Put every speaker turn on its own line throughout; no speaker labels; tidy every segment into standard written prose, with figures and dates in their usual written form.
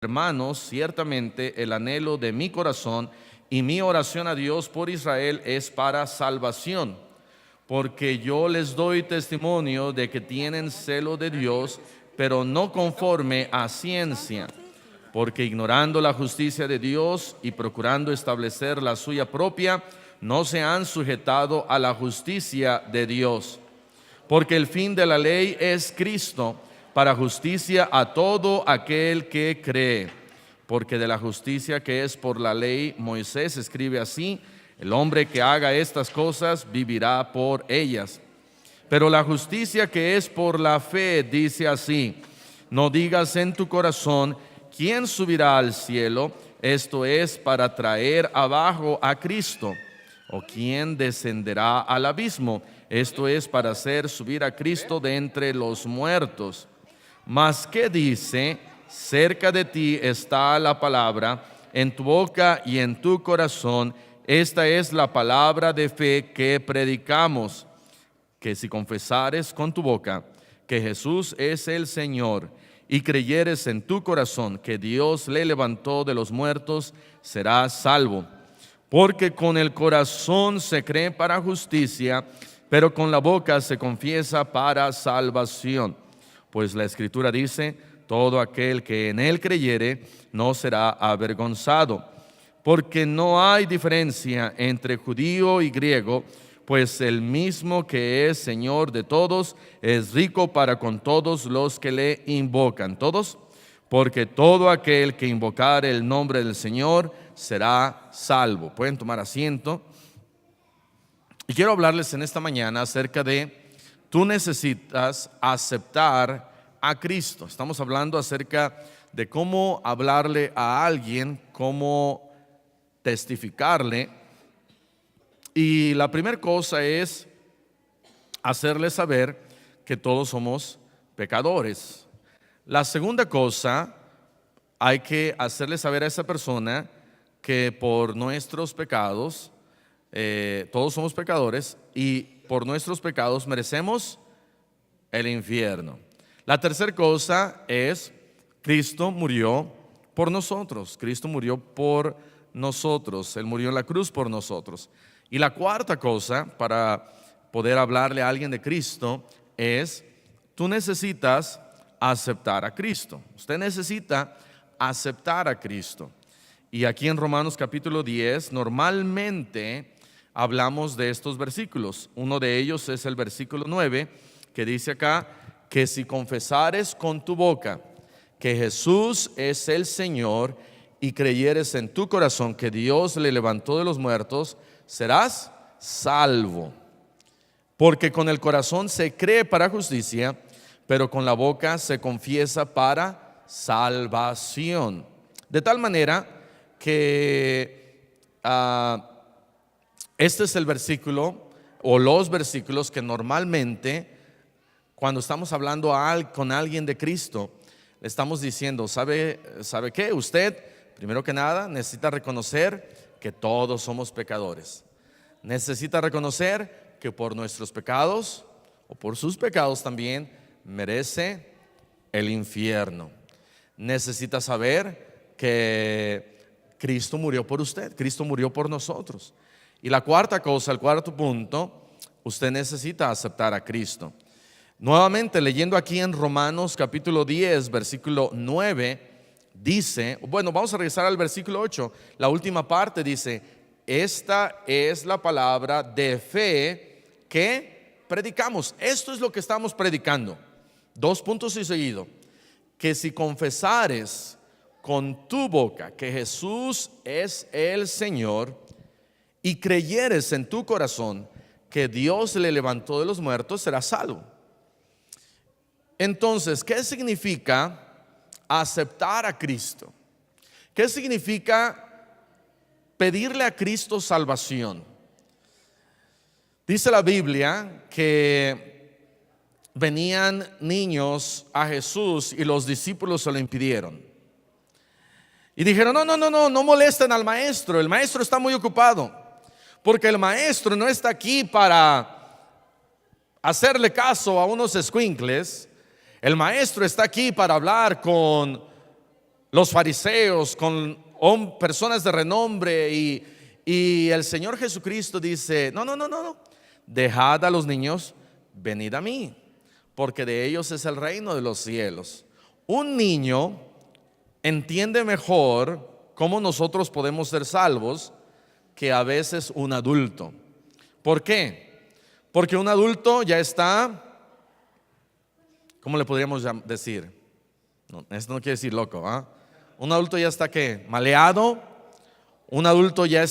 Hermanos, ciertamente el anhelo de mi corazón y mi oración a Dios por Israel es para salvación, porque yo les doy testimonio de que tienen celo de Dios, pero no conforme a ciencia, porque ignorando la justicia de Dios y procurando establecer la suya propia, no se han sujetado a la justicia de Dios. Porque el fin de la ley es Cristo, para justicia a todo aquel que cree. Porque de la justicia que es por la ley, Moisés escribe así: el hombre que haga estas cosas vivirá por ellas. Pero la justicia que es por la fe dice así: no digas en tu corazón, ¿quién subirá al cielo? Esto es para traer abajo a Cristo. ¿O quién descenderá al abismo? Esto es para hacer subir a Cristo de entre los muertos. Mas ¿qué dice? Cerca de ti está la palabra, en tu boca y en tu corazón. Esta es la palabra de fe que predicamos, que si confesares con tu boca que Jesús es el Señor y creyeres en tu corazón que Dios le levantó de los muertos, serás salvo. Porque con el corazón se cree para justicia, pero con la boca se confiesa para salvación. Pues la Escritura dice: todo aquel que en él creyere no será avergonzado. Porque no hay diferencia entre judío y griego, pues el mismo que es Señor de todos es rico para con todos los que le invocan. ¿Todos? Porque todo aquel que invocare el nombre del Señor será salvo. Pueden tomar asiento. Y quiero hablarles en esta mañana acerca de: tú necesitas aceptar a Cristo. Estamos hablando acerca de cómo hablarle a alguien, cómo testificarle. Y la primera cosa es hacerle saber que todos somos pecadores. La segunda cosa, hay que hacerle saber a esa persona que por nuestros pecados, todos somos pecadores y por nuestros pecados merecemos el infierno. La tercera cosa es: Cristo murió por nosotros. Cristo murió por nosotros. Él murió en la cruz por nosotros. Y la cuarta cosa para poder hablarle a alguien de Cristo es: tú necesitas aceptar a Cristo. Usted necesita aceptar a Cristo. Y aquí en Romanos capítulo 10 normalmente hablamos de estos versículos. Uno de ellos es el versículo 9, que dice acá que si confesares con tu boca que Jesús es el Señor y creyeres en tu corazón que Dios le levantó de los muertos, serás salvo. Porque con el corazón se cree para justicia, pero con la boca se confiesa para salvación. De tal manera que este es el versículo o los versículos que normalmente cuando estamos hablando con alguien de Cristo, le estamos diciendo: ¿sabe qué? Usted, primero que nada, necesita reconocer que todos somos pecadores. Necesita reconocer que por nuestros pecados o por sus pecados también merece el infierno. Necesita saber que Cristo murió por usted, Cristo murió por nosotros. Y la cuarta cosa, el cuarto punto, usted necesita aceptar a Cristo. Nuevamente, leyendo aquí en Romanos capítulo 10, versículo 9, dice, bueno, vamos a regresar al versículo 8, la última parte dice: esta es la palabra de fe que predicamos. Esto es lo que estamos predicando. Dos puntos y seguido: que si confesares con tu boca que Jesús es el Señor y creyeres en tu corazón que Dios le levantó de los muertos, serás salvo. Entonces, ¿qué significa aceptar a Cristo? ¿Qué significa pedirle a Cristo salvación? Dice la Biblia que venían niños a Jesús y los discípulos se lo impidieron. Y dijeron: no molesten al maestro, el maestro está muy ocupado. Porque el maestro no está aquí para hacerle caso a unos escuincles. El maestro está aquí para hablar con los fariseos, con personas de renombre, y el Señor Jesucristo dice: no, no, no, no, no, dejad a los niños, venid a mí, porque de ellos es el reino de los cielos. Un niño entiende mejor cómo nosotros podemos ser salvos que a veces un adulto. ¿Por qué? Porque un adulto ya está, ¿cómo le podríamos decir? No, esto no quiere decir loco, ¿ah? Un adulto ya está, ¿qué? Maleado. Un adulto ya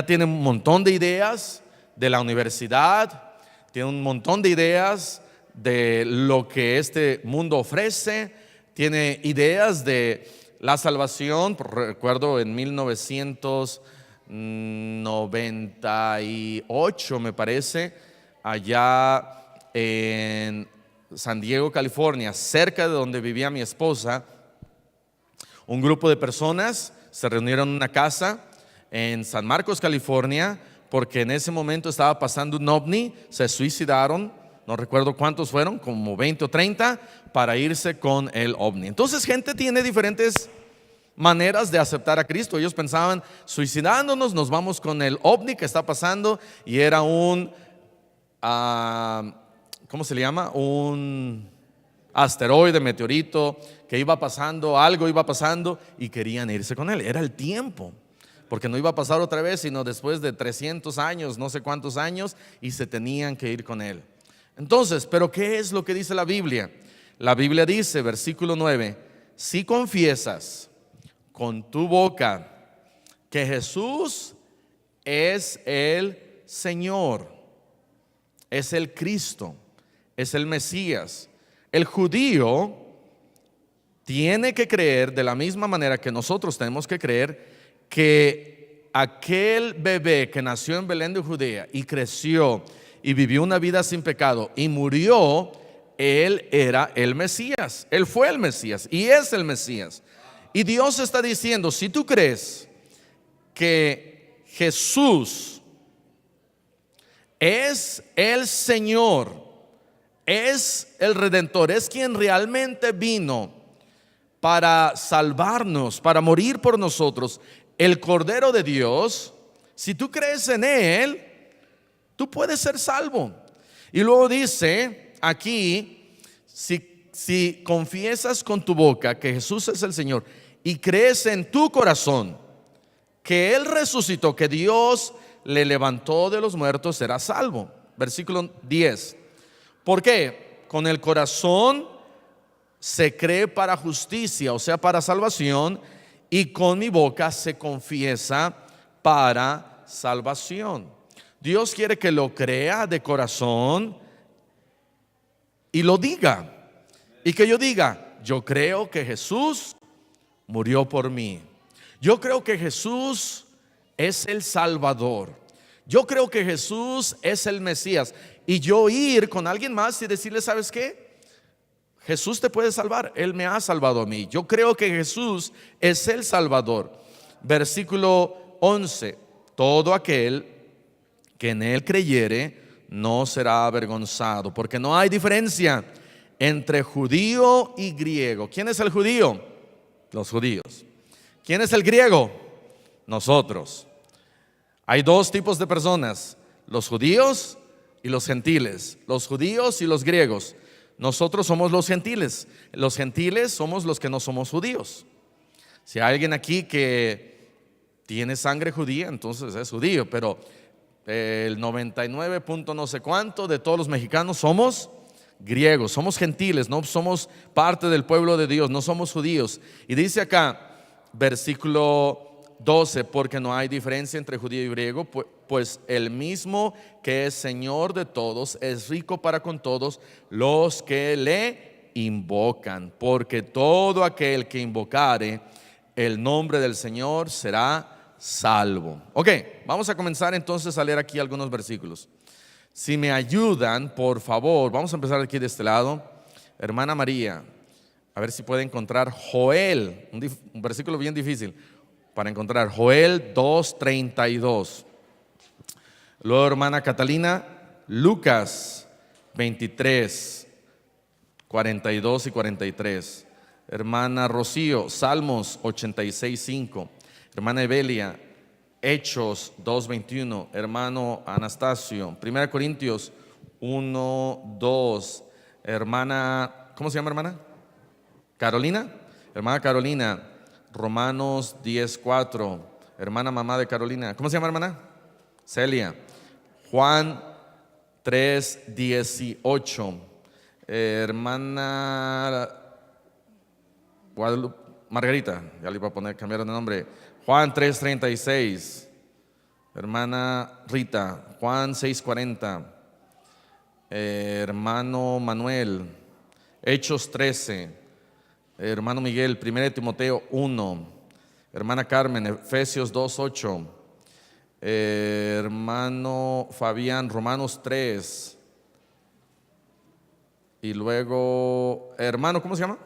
tiene un montón de ideas de la universidad, tiene un montón de ideas de lo que este mundo ofrece, tiene ideas de la salvación. Recuerdo en 1998, me parece, allá en San Diego, California, cerca de donde vivía mi esposa, un grupo de personas se reunieron en una casa en San Marcos, California, porque en ese momento estaba pasando un ovni. Se suicidaron, no recuerdo cuántos fueron, como 20 o 30, para irse con el ovni. Entonces, gente tiene diferentes maneras de aceptar a Cristo. Ellos pensaban: suicidándonos, nos vamos con el ovni que está pasando, y era un ¿cómo se le llama? Un asteroide, meteorito que iba pasando, algo iba pasando, y querían irse con él. Era el tiempo, porque no iba a pasar otra vez, sino después de 300 años, no sé cuántos años, y se tenían que ir con él. Entonces, ¿pero qué es lo que dice la Biblia? La Biblia dice, versículo 9: si confiesas con tu boca que Jesús es el Señor, es el Cristo, es el Mesías. El judío tiene que creer de la misma manera que nosotros tenemos que creer que aquel bebé que nació en Belén de Judea y creció y vivió una vida sin pecado y murió, él era el Mesías. Él fue el Mesías y es el Mesías. Y Dios está diciendo: si tú crees que Jesús es el Señor, es el Redentor, es quien realmente vino para salvarnos, para morir por nosotros, el Cordero de Dios, si tú crees en Él, tú puedes ser salvo. Y luego dice aquí: si confiesas con tu boca que Jesús es el Señor y crees en tu corazón que Él resucitó, que Dios le levantó de los muertos, serás salvo. Versículo 10. ¿Por qué? Con el corazón se cree para justicia, o sea, para salvación, y con mi boca se confiesa para salvación. Dios quiere que lo crea de corazón y lo diga, y que yo diga: yo creo que Jesús murió por mí, yo creo que Jesús es el Salvador, yo creo que Jesús es el Mesías. Y yo ir con alguien más y decirle: ¿sabes qué? Jesús te puede salvar, Él me ha salvado a mí. Yo creo que Jesús es el Salvador. Versículo 11: todo aquel que en Él creyere no será avergonzado, porque no hay diferencia entre judío y griego. ¿Quién es el judío? Los judíos. ¿Quién es el griego? Nosotros. Hay dos tipos de personas: los judíos y los gentiles, los judíos y los griegos. Nosotros somos los gentiles. Los gentiles somos los que no somos judíos. Si hay alguien aquí que tiene sangre judía, entonces es judío, pero el 99 punto no sé cuánto de todos los mexicanos somos griegos, somos gentiles, no somos parte del pueblo de Dios, no somos judíos. Y dice acá, versículo 12: porque no hay diferencia entre judío y griego, pues el mismo que es Señor de todos es rico para con todos los que le invocan, porque todo aquel que invocare el nombre del Señor será salvo. Ok, vamos a comenzar entonces a leer aquí algunos versículos. Si me ayudan, por favor, vamos a empezar aquí de este lado. Hermana María, a ver si puede encontrar Joel, un versículo bien difícil para encontrar, Joel 2:32. Luego, hermana Catalina, Lucas 23, 42 y 43. Hermana Rocío, Salmos 86:5. Hermana Evelia, Hechos 2:21. Hermano Anastasio, 1 Corintios 1:2. Hermana, ¿cómo se llama, hermana? Carolina. Hermana Carolina, Romanos 10:4. Hermana mamá de Carolina, ¿cómo se llama, hermana? Celia. Juan 3:18. Hermana Guadalupe, Margarita, ya le iba a poner, cambiar de nombre. Juan 3:36. Hermana Rita, Juan 6:40. Hermano Manuel, Hechos 13. Hermano Miguel, 1 Timoteo 1. Hermana Carmen, Efesios 2:8. Hermano Fabián, Romanos 3. Y luego, hermano, ¿cómo se llama?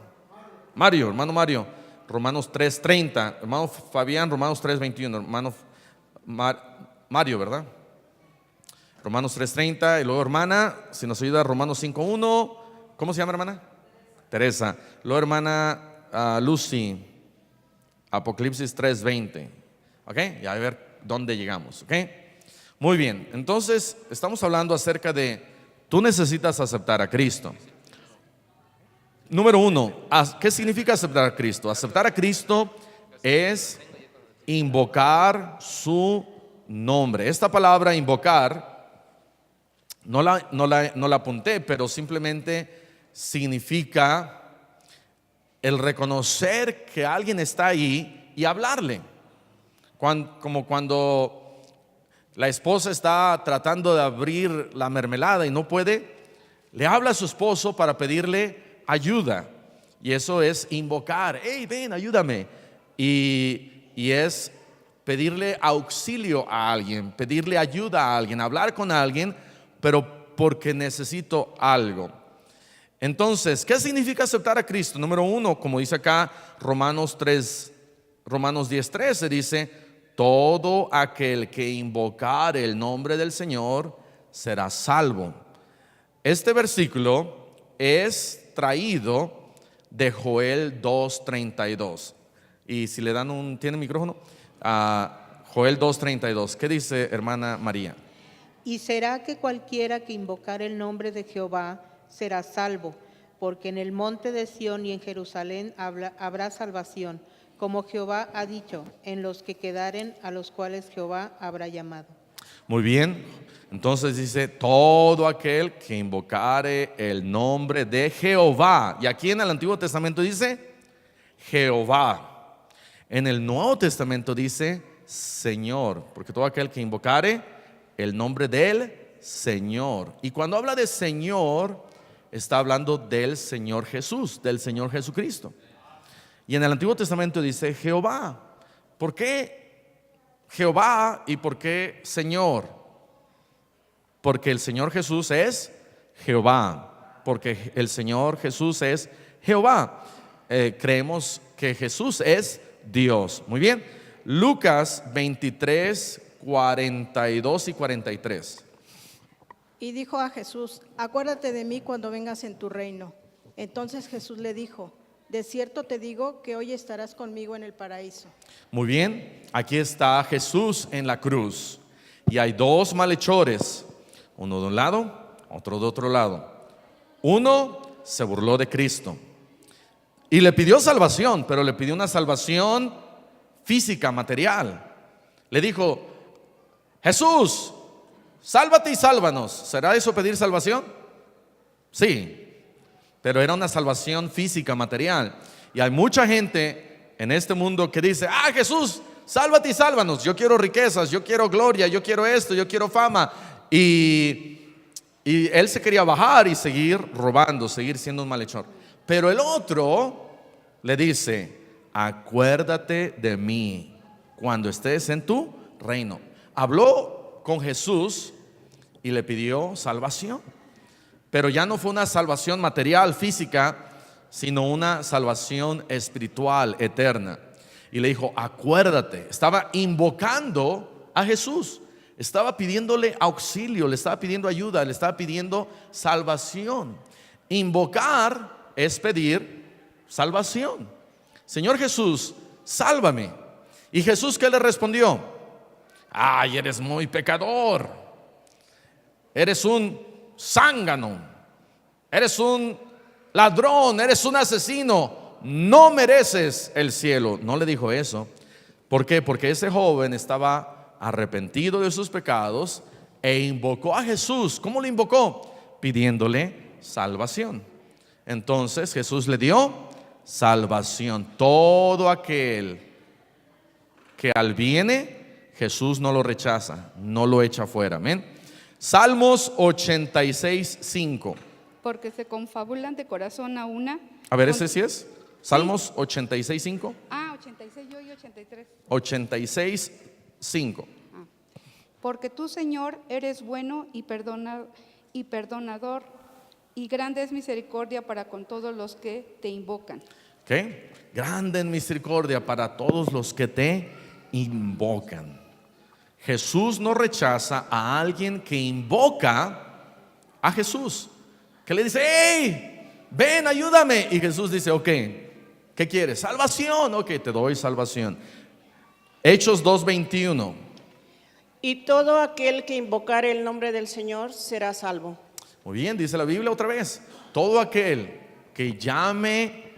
Mario, hermano Mario, Romanos 3:30. Hermano Fabián, Romanos 3:21. Hermano Mario, ¿verdad? Romanos 3:30. Y luego, hermana, si nos ayuda, Romanos 5:1. ¿Cómo se llama, hermana? Teresa. Luego, hermana Lucy, Apocalipsis 3:20. ¿Ok? Y a ver dónde llegamos. ¿Ok? Muy bien. Entonces, estamos hablando acerca de tú necesitas aceptar a Cristo. Número 1, ¿qué significa aceptar a Cristo? Aceptar a Cristo es invocar su nombre. Esta palabra invocar no la apunté, pero simplemente significa el reconocer que alguien está ahí y hablarle. Como cuando la esposa está tratando de abrir la mermelada y no puede, le habla a su esposo para pedirle ayuda, y eso es invocar. Hey, ven, ayúdame. Y es pedirle auxilio a alguien, pedirle ayuda a alguien, hablar con alguien, pero porque necesito algo. Entonces, ¿qué significa aceptar a Cristo? Número 1, como dice acá Romanos 10:13, dice: todo aquel que invocar el nombre del Señor será salvo. Este versículo es traído de Joel 2:32. Y si le dan ¿tiene micrófono? Joel 2:32. ¿Qué dice, hermana María?
Y será que cualquiera que invocar el nombre de Jehová será salvo, porque en el monte de Sión y en Jerusalén habrá salvación, como Jehová ha dicho, en los que quedaren, a los cuales Jehová habrá llamado.
Muy bien. Entonces dice: todo aquel que invocare el nombre de Jehová. Y aquí en el Antiguo Testamento dice Jehová. En el Nuevo Testamento dice Señor, porque todo aquel que invocare el nombre del Señor. Y cuando habla de Señor, está hablando del Señor Jesús, del Señor Jesucristo. Y en el Antiguo Testamento dice Jehová. ¿Por qué Jehová y por qué Señor? Porque el Señor Jesús es Jehová, porque el Señor Jesús es Jehová. Creemos que Jesús es Dios. Muy bien. Lucas 23:42 y 43.
Y dijo a Jesús: acuérdate de mí cuando vengas en tu reino. Entonces Jesús le dijo: de cierto te digo que hoy estarás conmigo en el paraíso.
Muy bien, aquí está Jesús en la cruz y hay dos malhechores, uno de un lado, otro de otro lado. Uno se burló de Cristo y le pidió salvación, pero le pidió una salvación física, material. Le dijo: Jesús, sálvate y sálvanos. ¿Será eso pedir salvación? Sí, pero era una salvación física, material. Y hay mucha gente en este mundo que dice: Jesús, sálvate y sálvanos. Yo quiero riquezas, yo quiero gloria, yo quiero esto, yo quiero fama. Y él se quería bajar y seguir robando, seguir siendo un malhechor. Pero el otro le dice: acuérdate de mí cuando estés en tu reino. Habló con Jesús y le pidió salvación, pero ya no fue una salvación material, física, sino una salvación espiritual, eterna. Y le dijo: acuérdate. Estaba invocando a Jesús, estaba pidiéndole auxilio, le estaba pidiendo ayuda, le estaba pidiendo salvación. Invocar es pedir salvación. Señor Jesús, sálvame. ¿Y Jesús qué le respondió? Ay, eres muy pecador, eres un zángano, eres un ladrón, eres un asesino, no mereces el cielo. No le dijo eso. ¿Por qué? Porque ese joven estaba arrepentido de sus pecados e invocó a Jesús. ¿Cómo lo invocó? Pidiéndole salvación. Entonces Jesús le dio salvación. Todo aquel que al viene, Jesús no lo rechaza, no lo echa fuera. Amén. Salmos 86:5.
Porque se confabulan de corazón a una.
A ver, ese sí es. Salmos 86:5.
86 yo y 83.
86:5.
Porque tú, Señor, eres bueno y perdonador, y grande es misericordia para con todos los que te invocan.
¿Qué? Grande en misericordia para todos los que te invocan. Jesús no rechaza a alguien que invoca a Jesús, que le dice: hey, ven, ayúdame. Y Jesús dice: ok, ¿qué quieres? Salvación. Ok, te doy salvación. Hechos 2:21.
Y todo aquel que invocare el nombre del Señor será salvo.
Muy bien, dice la Biblia otra vez: todo aquel que llame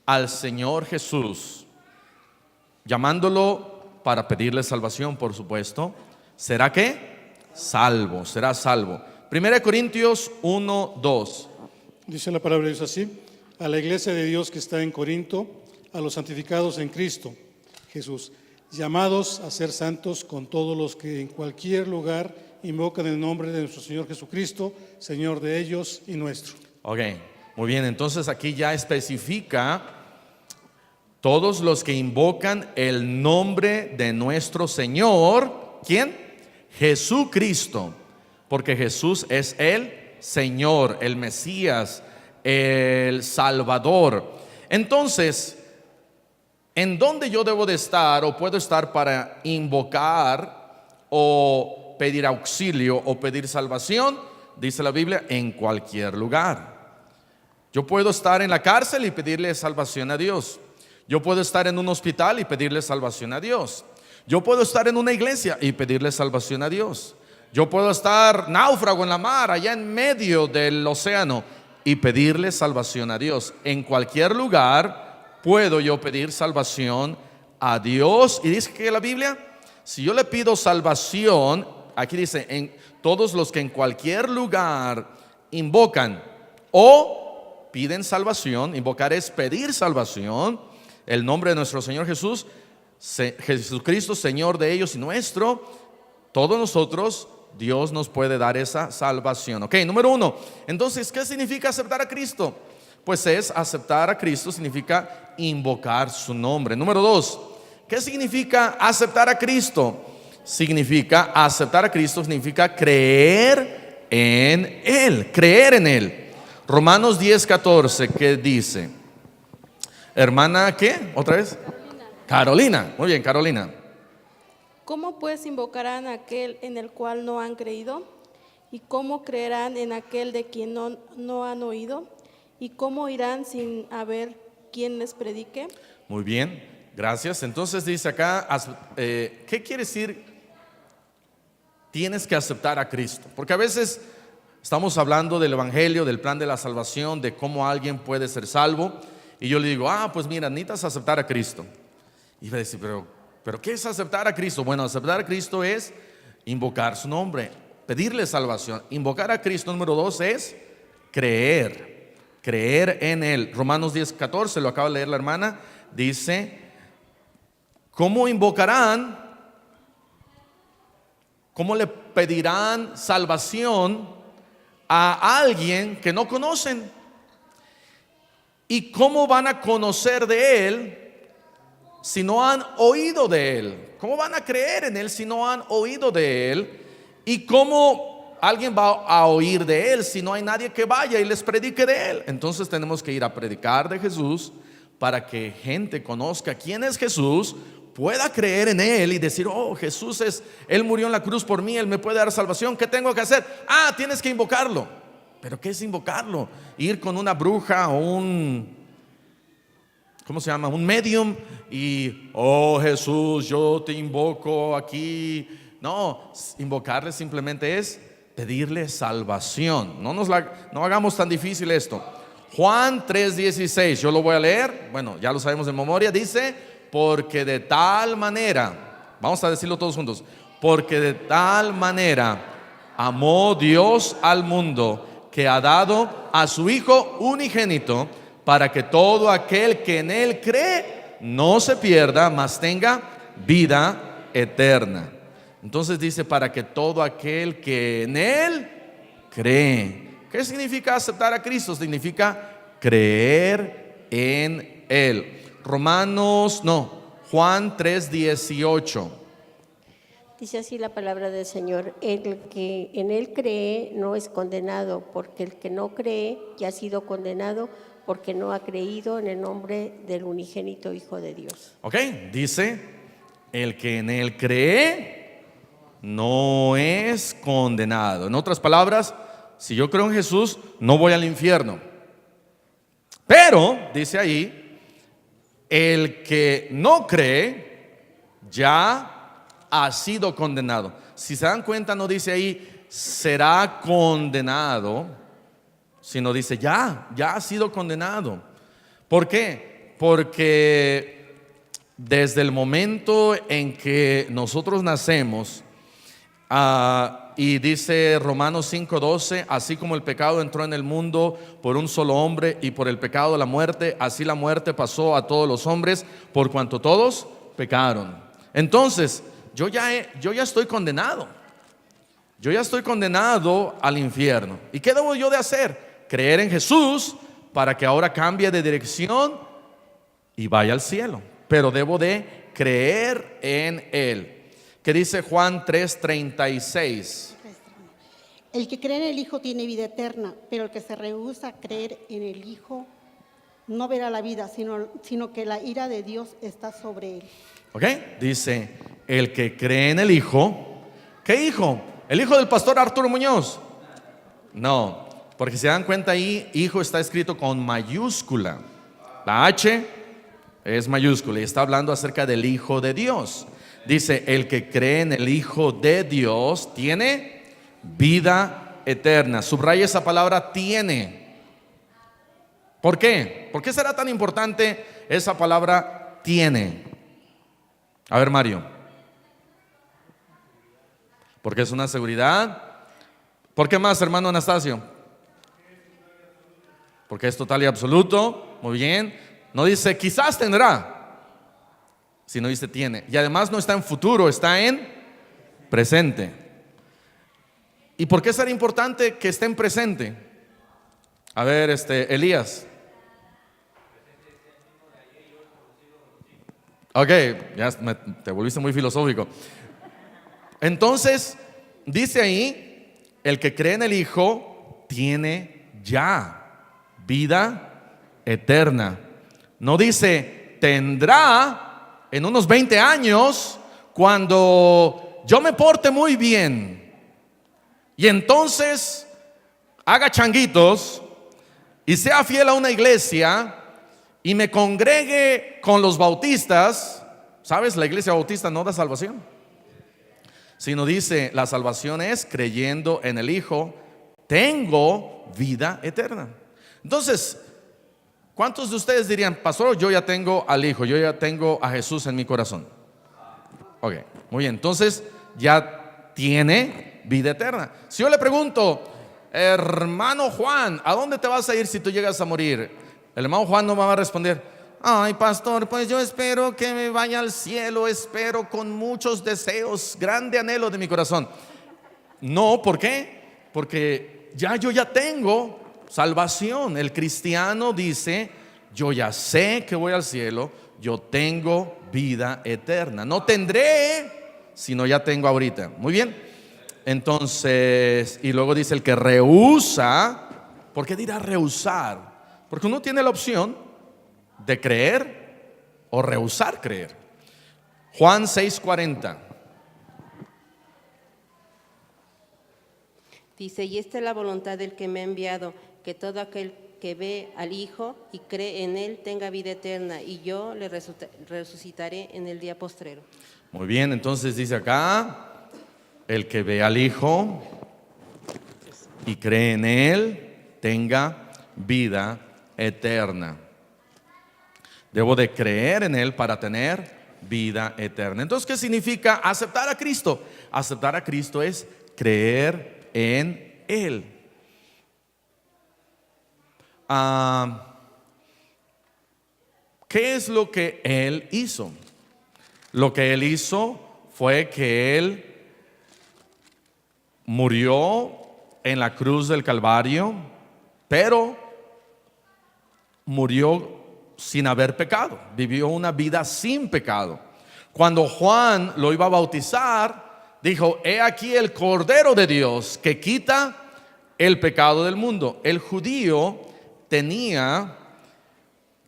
al Señor Jesús, llamándolo para pedirle salvación, por supuesto, ¿será qué? Salvo, será salvo. 1 Corintios 1:2.
Dice la palabra de Dios así: a la iglesia de Dios que está en Corinto, a los santificados en Cristo Jesús, llamados a ser santos con todos los que en cualquier lugar invocan el nombre de nuestro Señor Jesucristo, Señor de ellos y nuestro.
Ok, muy bien, entonces aquí ya especifica todos los que invocan el nombre de nuestro Señor. ¿Quién? Jesucristo, porque Jesús es el Señor, el Mesías, el Salvador. Entonces, ¿en dónde yo debo de estar o puedo estar para invocar o pedir auxilio o pedir salvación? Dice la Biblia: en cualquier lugar. Yo puedo estar en la cárcel y pedirle salvación a Dios. Yo puedo estar en un hospital y pedirle salvación a Dios. Yo puedo estar en una iglesia y pedirle salvación a Dios. Yo puedo estar náufrago en la mar, allá en medio del océano, y pedirle salvación a Dios. En cualquier lugar puedo yo pedir salvación a Dios. Y dice que la Biblia, si yo le pido salvación, aquí dice: en todos los que en cualquier lugar invocan o piden salvación. Invocar es pedir salvación, el nombre de nuestro Señor Jesús, Jesucristo, Señor de ellos y nuestro. Todos nosotros, Dios nos puede dar esa salvación. Ok, número 1. Entonces, ¿qué significa aceptar a Cristo? Pues aceptar a Cristo significa invocar su nombre. Número 2. ¿Qué significa aceptar a Cristo? Aceptar a Cristo significa creer en Él. Creer en Él. Romanos 10:14, ¿qué dice? Hermana, ¿qué? ¿Otra vez? Carolina. Muy bien, Carolina.
¿Cómo pues invocarán a aquel en el cual no han creído? ¿Y cómo creerán en aquel de quien no han oído? ¿Y cómo irán sin haber quien les predique?
Muy bien, gracias. Entonces dice acá, ¿qué quiere decir? Tienes que aceptar a Cristo. Porque a veces estamos hablando del evangelio, del plan de la salvación, de cómo alguien puede ser salvo. Y yo le digo: pues mira, necesitas aceptar a Cristo. Y va a decir: ¿pero qué es aceptar a Cristo? Bueno, aceptar a Cristo es invocar su nombre, pedirle salvación. Invocar a Cristo, número 2, es creer en Él. Romanos 10:14, lo acaba de leer la hermana, dice: ¿cómo invocarán? ¿Cómo le pedirán salvación a alguien que no conocen? ¿Y cómo van a conocer de Él si no han oído de Él? ¿Cómo van a creer en Él si no han oído de Él? ¿Y cómo alguien va a oír de Él si no hay nadie que vaya y les predique de Él? Entonces tenemos que ir a predicar de Jesús para que gente conozca quién es Jesús, pueda creer en Él y decir: Jesús Él murió en la cruz por mí, Él me puede dar salvación. ¿Qué tengo que hacer? Tienes que invocarlo. ¿Pero qué es invocarlo? Ir con una bruja o un ¿cómo se llama? Un medium y, oh Jesús, yo te invoco aquí. No, invocarle simplemente es pedirle salvación. No hagamos tan difícil esto. Juan 3:16, yo lo voy a leer, bueno, ya lo sabemos de memoria, dice, porque de tal manera, vamos a decirlo todos juntos, porque de tal manera amó Dios al mundo que ha dado a su Hijo unigénito, para que todo aquel que en Él cree no se pierda, mas tenga vida eterna. Entonces dice, para que todo aquel que en Él cree. ¿Qué significa aceptar a Cristo? Significa creer en Él. Juan 3:18.
Dice así la palabra del Señor: el que en Él cree no es condenado, porque el que no cree ya ha sido condenado, porque no ha creído en el nombre del unigénito Hijo de Dios.
Ok, dice, el que en Él cree no es condenado. En otras palabras, si yo creo en Jesús, no voy al infierno. Pero, dice ahí, el que no cree ya ha sido condenado. Si se dan cuenta, no dice ahí será condenado, sino dice ya ha sido condenado. ¿Por qué? Porque desde el momento en que nosotros nacemos, y dice Romanos 5:12, así como el pecado entró en el mundo por un solo hombre y por el pecado la muerte, así la muerte pasó a todos los hombres por cuanto todos pecaron. Entonces, yo ya estoy condenado. Yo ya estoy condenado al infierno. ¿Y qué debo yo de hacer? Creer en Jesús para que ahora cambie de dirección y vaya al cielo. Pero debo de creer en Él. ¿Qué dice Juan 3:36?
El que cree en el Hijo tiene vida eterna, pero el que se rehúsa a creer en el Hijo no verá la vida, sino que la ira de Dios está sobre él.
Ok, dice, el que cree en el Hijo. ¿Qué hijo? ¿El hijo del pastor Arturo Muñoz? No, porque si se dan cuenta ahí, hijo está escrito con mayúscula. La H es mayúscula y está hablando acerca del Hijo de Dios. Dice, el que cree en el Hijo de Dios tiene vida eterna. Subraya esa palabra tiene. ¿Por qué? ¿Por qué será tan importante esa palabra tiene? A ver, Mario. Porque es una seguridad. ¿Por qué más, hermano Anastasio? Porque es total y absoluto. Muy bien. No dice quizás tendrá, sino dice tiene. Y además no está en futuro, está en presente. ¿Y por qué será importante que esté en presente? A ver, Elías. Ok, ya te volviste muy filosófico. Entonces, dice ahí, el que cree en el Hijo tiene ya vida eterna. No dice tendrá en unos 20 años, cuando yo me porte muy bien y entonces haga changuitos y sea fiel a una iglesia y me congregue con los bautistas. ¿Sabes? La iglesia bautista no da salvación, sino dice, la salvación es creyendo en el Hijo, tengo vida eterna. Entonces, ¿cuántos de ustedes dirían, pastor, yo ya tengo al Hijo, yo ya tengo a Jesús en mi corazón? Ok, muy bien, entonces ya tiene vida eterna. Si yo le pregunto, hermano Juan, ¿a dónde te vas a ir si tú llegas a morir? El hermano Juan no me va a responder, ay pastor, pues yo espero que me vaya al cielo, espero con muchos deseos, grande anhelo de mi corazón. No, ¿por qué? Porque yo ya tengo salvación. El cristiano dice, yo ya sé que voy al cielo, yo tengo vida eterna. No tendré, sino ya tengo ahorita. Muy bien. Entonces, y luego dice el que rehúsa. ¿Por qué dirá rehusar? Porque uno tiene la opción de creer o rehusar creer. Juan 6:40.
Dice, y esta es la voluntad del que me ha enviado, que todo aquel
que ve al Hijo y cree en Él tenga vida eterna, y yo le resucitaré en el día postrero.
Muy bien, entonces dice acá, el que ve al Hijo y cree en Él tenga vida eterna. Debo de creer en Él para tener vida eterna. Entonces, ¿qué significa aceptar a Cristo? Aceptar a Cristo es creer en Él. ¿Qué es lo que Él hizo? Lo que Él hizo fue que Él murió en la cruz del Calvario, pero murió sin haber pecado, vivió una vida sin pecado. Cuando Juan lo iba a bautizar, dijo: he aquí el Cordero de Dios que quita el pecado del mundo. El judío tenía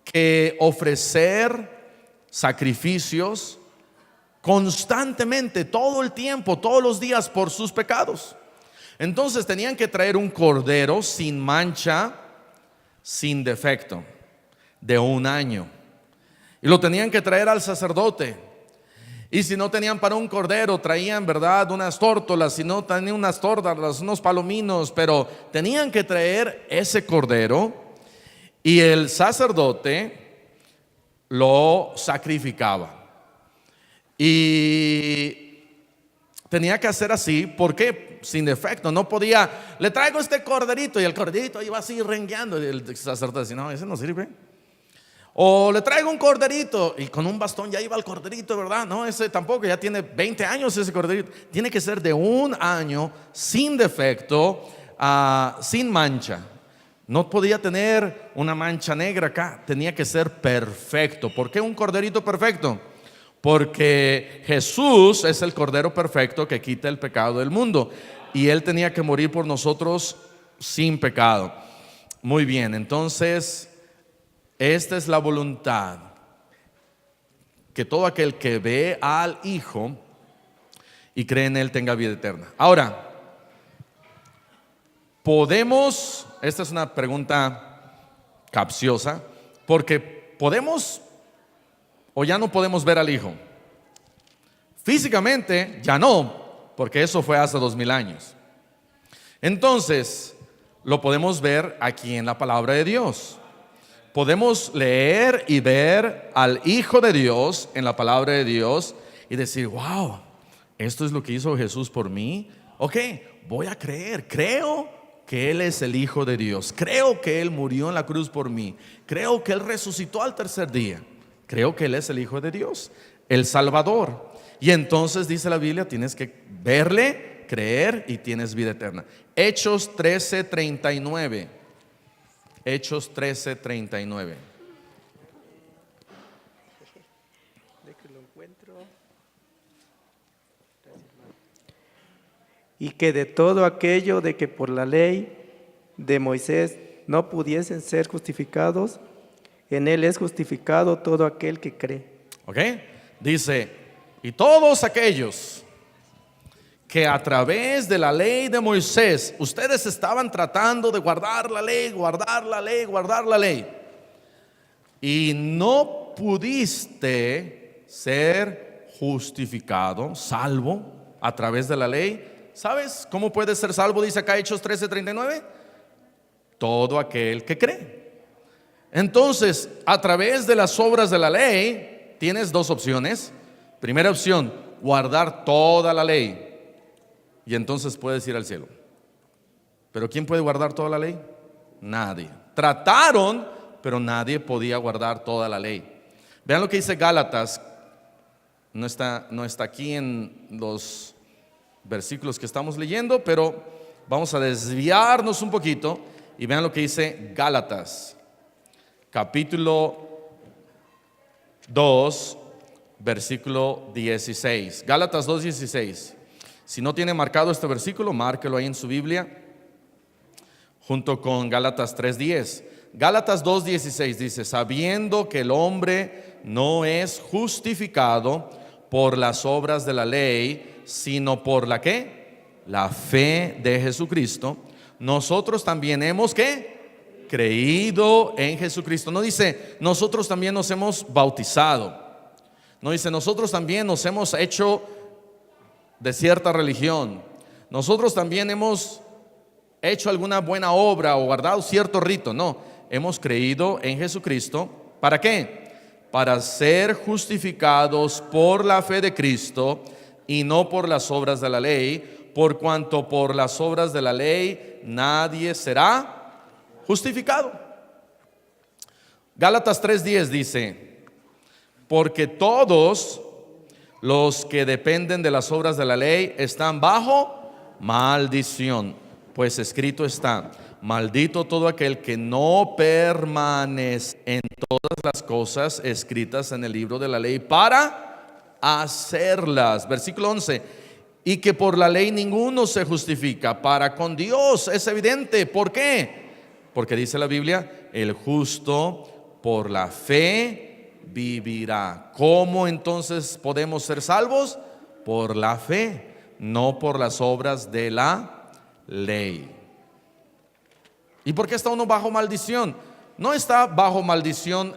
que ofrecer sacrificios constantemente, todo el tiempo, todos los días, por sus pecados. Entonces tenían que traer un cordero sin mancha, sin defecto, de 1 año, y lo tenían que traer al sacerdote. Y si no tenían para un cordero, traían, ¿verdad?, unas tórtolas. Si no, tenían unas tórtolas, unos palominos, pero tenían que traer ese cordero, y el sacerdote lo sacrificaba. Y tenía que hacer así, porque sin defecto, no podía, le traigo este corderito, y el corderito iba así rengueando, y el sacerdote decía: no, ese no sirve. O le traigo un corderito, y con un bastón ya iba el corderito, ¿verdad? No, ese tampoco, ya tiene 20 años ese corderito. Tiene que ser de 1 año, sin defecto, sin mancha. No podía tener una mancha negra acá, tenía que ser perfecto. ¿Por qué un corderito perfecto? Porque Jesús es el Cordero perfecto que quita el pecado del mundo, y Él tenía que morir por nosotros sin pecado. Muy bien, entonces esta es la voluntad, que todo aquel que ve al Hijo y cree en Él tenga vida eterna. Ahora, podemos, esta es una pregunta capciosa, porque podemos o ya no podemos ver al Hijo. Físicamente ya no, porque eso fue hace 2000 años. Entonces lo podemos ver aquí en la palabra de Dios. Podemos leer y ver al Hijo de Dios en la palabra de Dios y decir: wow, esto es lo que hizo Jesús por mí. Ok, voy a creer, creo que Él es el Hijo de Dios, creo que Él murió en la cruz por mí, creo que Él resucitó al tercer día, creo que Él es el Hijo de Dios, el Salvador. Y entonces dice la Biblia: tienes que verle, creer, y tienes vida eterna. Hechos 13:39. Hechos 13:39.
Y que de todo aquello de que por la ley de Moisés no pudiesen ser justificados, en Él es justificado todo aquel que cree.
Ok, dice: y todos aquellos que a través de la ley de Moisés, ustedes estaban tratando de guardar la ley, guardar la ley, guardar la ley, y no pudiste ser justificado, salvo a través de la ley. ¿Sabes cómo puedes ser salvo? Dice acá Hechos 13:39. Todo aquel que cree. Entonces, a través de las obras de la ley, tienes 2 opciones. Primera opción: guardar toda la ley, y entonces puedes ir al cielo. Pero ¿quién puede guardar toda la ley? Nadie. Trataron, pero nadie podía guardar toda la ley. Vean lo que dice Gálatas. No está aquí en los versículos que estamos leyendo, pero vamos a desviarnos un poquito y vean lo que dice Gálatas, capítulo 2, versículo 16. Gálatas 2:16. Si no tiene marcado este versículo, márquelo ahí en su Biblia, junto con Gálatas 3:10. Gálatas 2:16 dice: sabiendo que el hombre no es justificado por las obras de la ley, sino por la ¿qué? La fe de Jesucristo, nosotros también hemos ¿qué? creído en Jesucristo. No dice, nosotros también nos hemos bautizado. No dice, nosotros también nos hemos hecho de cierta religión. Nosotros también hemos hecho alguna buena obra o guardado cierto rito. No, hemos creído en Jesucristo. ¿Para qué? Para ser justificados por la fe de Cristo y no por las obras de la ley, por cuanto por las obras de la ley nadie será justificado. Gálatas 3:10 dice, porque todos los que dependen de las obras de la ley están bajo maldición, pues escrito está, maldito todo aquel que no permanece en todas las cosas escritas en el libro de la ley para hacerlas. Versículo 11, y que por la ley ninguno se justifica para con Dios. Es evidente. ¿Por qué? Porque dice la Biblia, el justo por la fe vivirá. ¿Cómo entonces podemos ser salvos? Por la fe, no por las obras de la ley. ¿Y por qué está uno bajo maldición? No está bajo maldición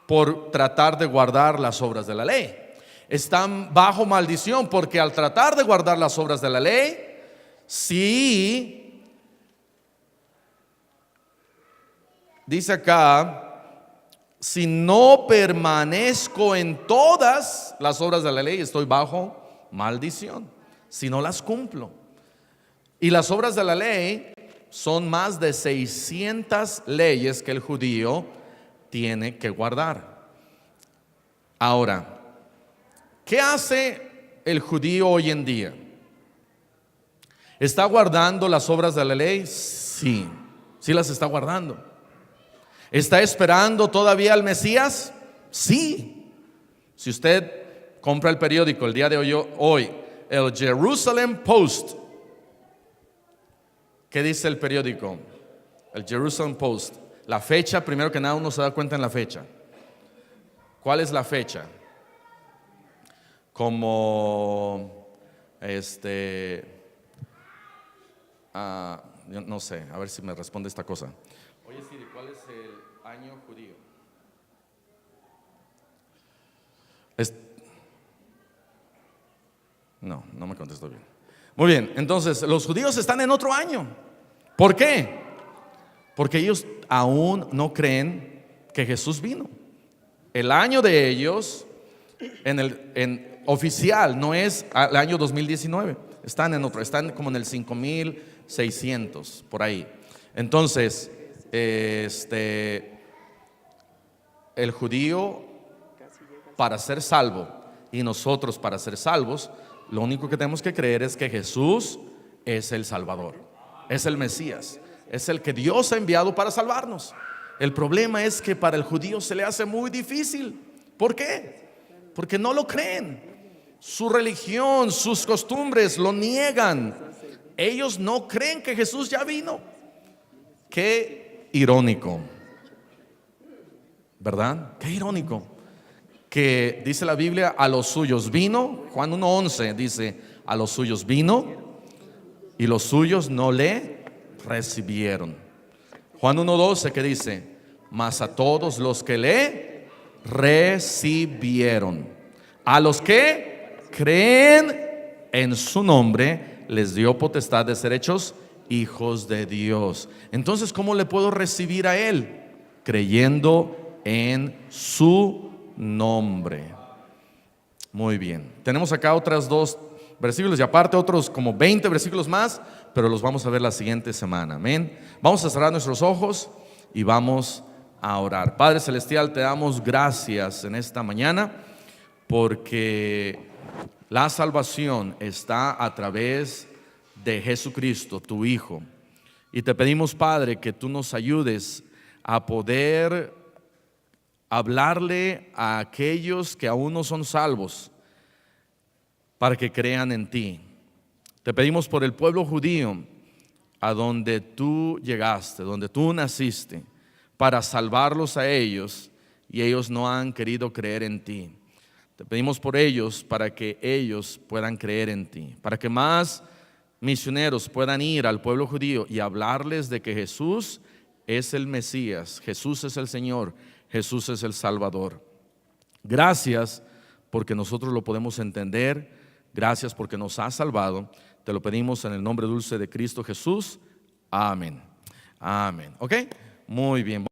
por tratar de guardar las obras de la ley. Están bajo maldición porque al tratar de guardar las obras de la ley, si dice acá, si no permanezco en todas las obras de la ley, estoy bajo maldición, si no las cumplo. Y las obras de la ley son más de 600 leyes que el judío tiene que guardar. Ahora, ¿qué hace el judío hoy en día? ¿Está guardando las obras de la ley? Sí, sí las está guardando. ¿Está esperando todavía al Mesías? Sí. Si usted compra el periódico el día de hoy, el Jerusalem Post, ¿qué dice el periódico? El Jerusalem Post. La fecha, primero que nada uno se da cuenta en la fecha. ¿Cuál es la fecha? Como yo no sé, a ver si me responde esta cosa. Oye Siri, ¿cuál es el año judío? No me contestó bien. Muy bien, entonces los judíos están en otro año. ¿Por qué? Porque ellos aún no creen que Jesús vino. El año de ellos en oficial no es el año 2019. Están en otro, están como en el 5600 por ahí. Entonces, el judío para ser salvo y nosotros para ser salvos, lo único que tenemos que creer es que Jesús es el Salvador, es el Mesías, es el que Dios ha enviado para salvarnos. El problema es que para el judío se le hace muy difícil. ¿Por qué? Porque no lo creen. Su religión, sus costumbres lo niegan. Ellos no creen que Jesús ya vino. Qué irónico, ¿verdad? Qué irónico que dice la Biblia, a los suyos vino. Juan 1:11 dice, a los suyos vino y los suyos no le recibieron. Juan 1:12 que dice, mas a todos los que le recibieron, a los que creen en su nombre, les dio potestad de ser hechos hijos de Dios. Entonces, ¿cómo le puedo recibir a Él? Creyendo en su nombre. Muy bien. Tenemos acá otras 2 versículos y aparte otros como 20 versículos más, pero los vamos a ver la siguiente semana. Amén. Vamos a cerrar nuestros ojos y vamos a orar. Padre Celestial, te damos gracias en esta mañana porque la salvación está a través de Jesucristo, tu Hijo. Y te pedimos, Padre, que tú nos ayudes a poder hablarle a aquellos que aún no son salvos para que crean en ti. Te pedimos por el pueblo judío a donde tú llegaste, donde tú naciste, para salvarlos a ellos, y ellos no han querido creer en ti. Te pedimos por ellos para que ellos puedan creer en ti, para que más misioneros puedan ir al pueblo judío y hablarles de que Jesús es el Mesías, Jesús es el Señor, Jesús es el Salvador. Gracias porque nosotros lo podemos entender, gracias porque nos ha salvado. Te lo pedimos en el nombre dulce de Cristo Jesús. Amén. Amén. ¿Ok? Muy bien.